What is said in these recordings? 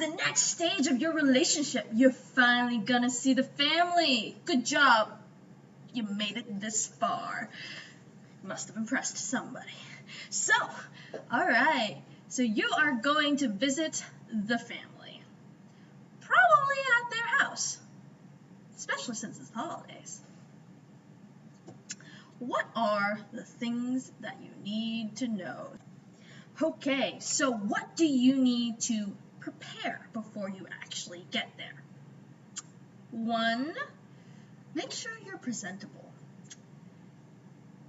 the next stage of your relationship. You're finally gonna see the family. Good job. You made it this far. Must have impressed somebody. So, alright. So you are going to visit the family. Probably at their house. Especially since it's holidays. What are the things that you need to know? Okay, so what do you need to prepare before you actually get there? 1, make sure you're presentable.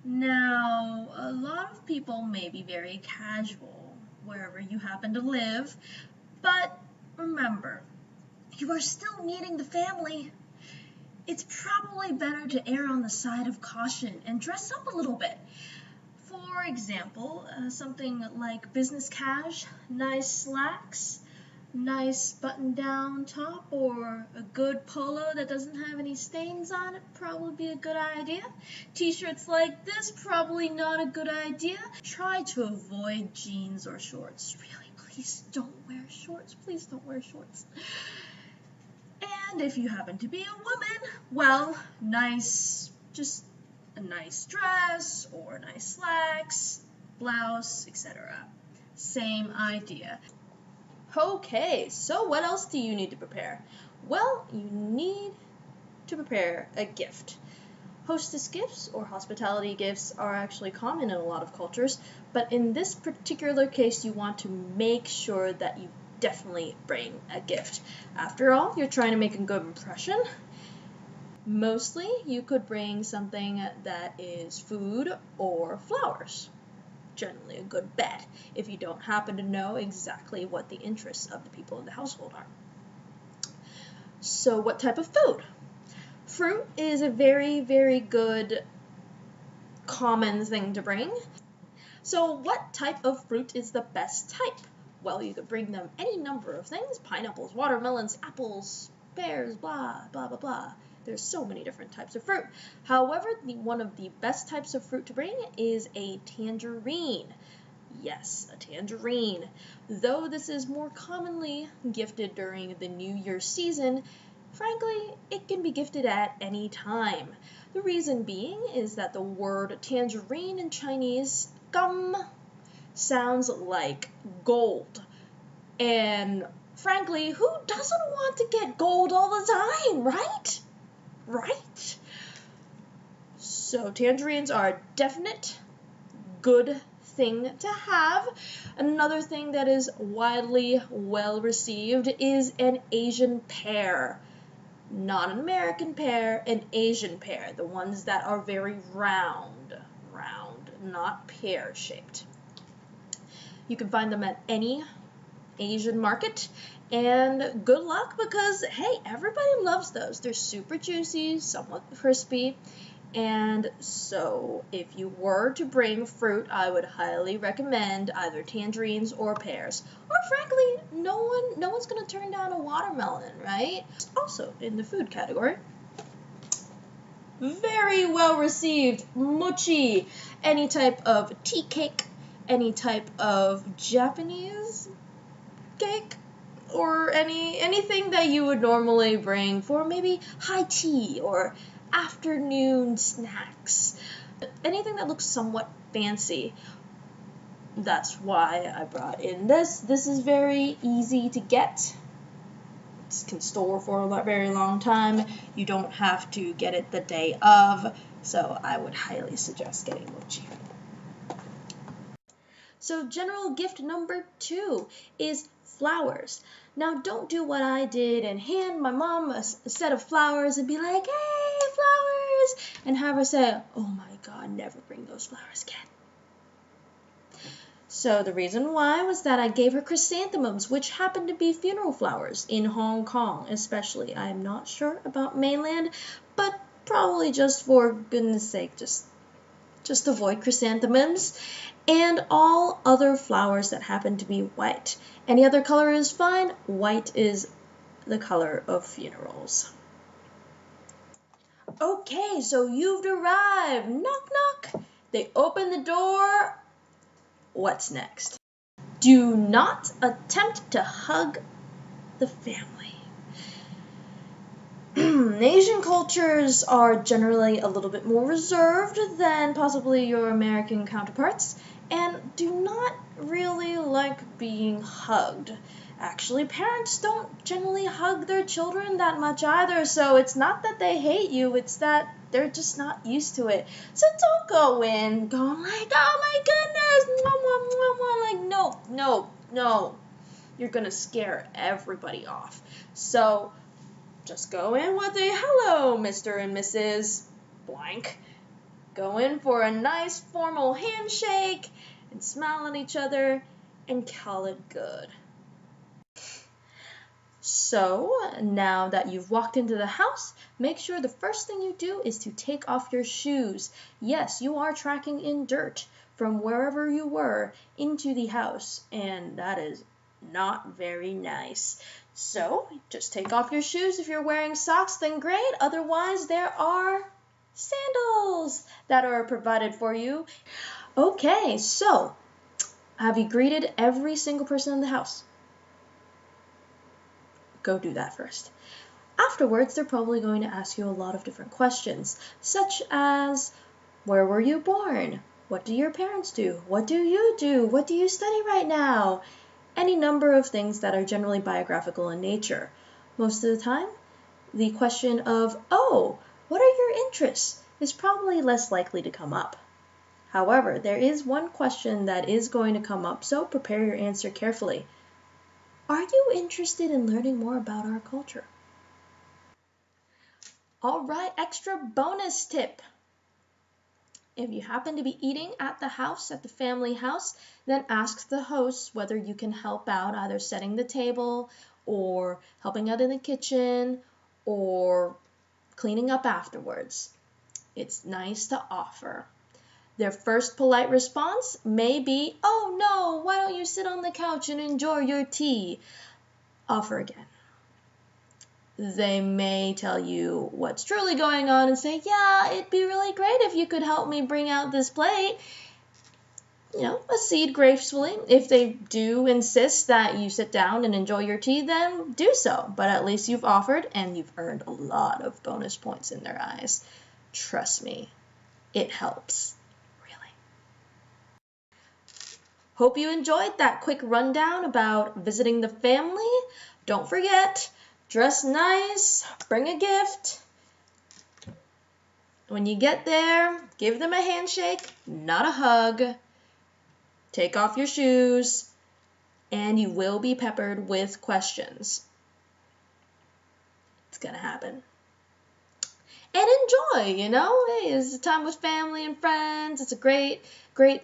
Now, a lot of people may be very casual wherever you happen to live, but remember, you are still meeting the family. It's probably better to err on the side of caution and dress up a little bit. For example, something like business cash, nice slacks, nice button-down top, or a good polo that doesn't have any stains on it, probably be a good idea. T-shirts like this, probably not a good idea. Try to avoid jeans or shorts. Really, please don't wear shorts. Please don't wear shorts. And if you happen to be a woman, well, just a nice dress or nice slacks, blouse, etc. Same idea. Okay, so what else do you need to prepare? Well, you need to prepare a gift. Hostess gifts or hospitality gifts are actually common in a lot of cultures, but in this particular case, you want to make sure that you definitely bring a gift. After all, you're trying to make a good impression. Mostly, you could bring something that is food or flowers. Generally a good bet if you don't happen to know exactly what the interests of the people in the household are. So what type of food? Fruit is a very, very good common thing to bring. So what type of fruit is the best type? Well, you could bring them any number of things: pineapples, watermelons, apples, pears, blah, blah, blah, blah. There's so many different types of fruit. However, one of the best types of fruit to bring is a tangerine. Yes, a tangerine. Though this is more commonly gifted during the New Year's season, frankly, it can be gifted at any time. The reason being is that the word tangerine in Chinese, gum, sounds like gold. And frankly, who doesn't want to get gold all the time, right? Right? So tangerines are a definite good thing to have. Another thing that is widely well received is an Asian pear. Not an American pear, an Asian pear. The ones that are very round, not pear-shaped. You can find them at any Asian market, and good luck because, hey, everybody loves those. They're super juicy, somewhat crispy, and so if you were to bring fruit, I would highly recommend either tangerines or pears. Or frankly, no one's going to turn down a watermelon, right? Also in the food category, very well received, mochi, any type of tea cake, any type of Japanese cake, or anything that you would normally bring for maybe high tea or afternoon snacks. Anything that looks somewhat fancy. That's why I brought in this. This is very easy to get. It can store for a very long time. You don't have to get it the day of, so I would highly suggest getting mochi. So general gift number 2 is flowers. Now don't do what I did and hand my mom a set of flowers and be like, hey, flowers, and have her say, oh my God, never bring those flowers again. So the reason why was that I gave her chrysanthemums, which happen to be funeral flowers in Hong Kong especially. I'm not sure about mainland, but probably just for goodness sake, just avoid chrysanthemums and all other flowers that happen to be white. Any other color is fine. White is the color of funerals. Okay, so you've arrived. Knock, knock. They open the door. What's next? Do not attempt to hug the family. Asian cultures are generally a little bit more reserved than possibly your American counterparts and do not really like being hugged. Actually, parents don't generally hug their children that much either, so it's not that they hate you, it's that they're just not used to it. So don't go in going like, oh my goodness, like no. You're gonna scare everybody off. So just go in with a hello, Mr. and Mrs. blank. Go in for a nice formal handshake and smile at each other and call it good. So now that you've walked into the house, make sure the first thing you do is to take off your shoes. Yes, you are tracking in dirt from wherever you were into the house, and that is not very nice. So just take off your shoes. If you're wearing socks, then great. Otherwise, there are sandals that are provided for you. Okay, so have you greeted every single person in the house? Go do that first. Afterwards, they're probably going to ask you a lot of different questions, such as, where were you born? What do your parents do? What do you do? What do you study right now? Any number of things that are generally biographical in nature. Most of the time, the question of, oh, what are your interests? Is probably less likely to come up. However, there is one question that is going to come up, so prepare your answer carefully. Are you interested in learning more about our culture? All right, extra bonus tip. If you happen to be eating at the house, at the family house, then ask the host whether you can help out either setting the table or helping out in the kitchen or cleaning up afterwards. It's nice to offer. Their first polite response may be, oh no, why don't you sit on the couch and enjoy your tea? Offer again. They may tell you what's truly going on and say, yeah, it'd be really great if you could help me bring out this plate. Accede gracefully. If they do insist that you sit down and enjoy your tea, then do so. But at least you've offered and you've earned a lot of bonus points in their eyes. Trust me, it helps. Really. Hope you enjoyed that quick rundown about visiting the family. Don't forget, dress nice, bring a gift. When you get there, give them a handshake, not a hug. Take off your shoes, and you will be peppered with questions. It's gonna happen. And enjoy, hey, it's a time with family and friends. It's a great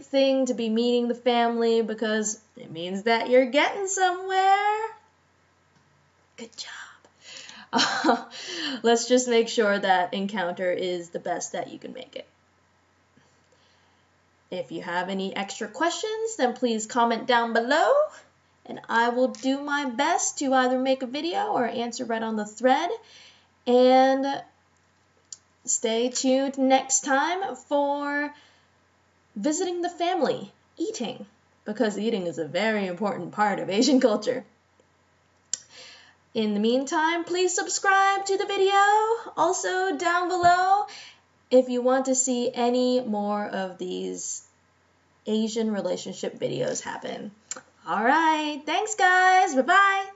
thing to be meeting the family because it means that you're getting somewhere. Good job. Let's just make sure that encounter is the best that you can make it. If you have any extra questions, then please comment down below, and I will do my best to either make a video or answer right on the thread. And stay tuned next time for visiting the family, eating, because eating is a very important part of Asian culture. In the meantime, please subscribe to the video. Also down below, if you want to see any more of these Asian relationship videos happen. All right, thanks guys, bye-bye.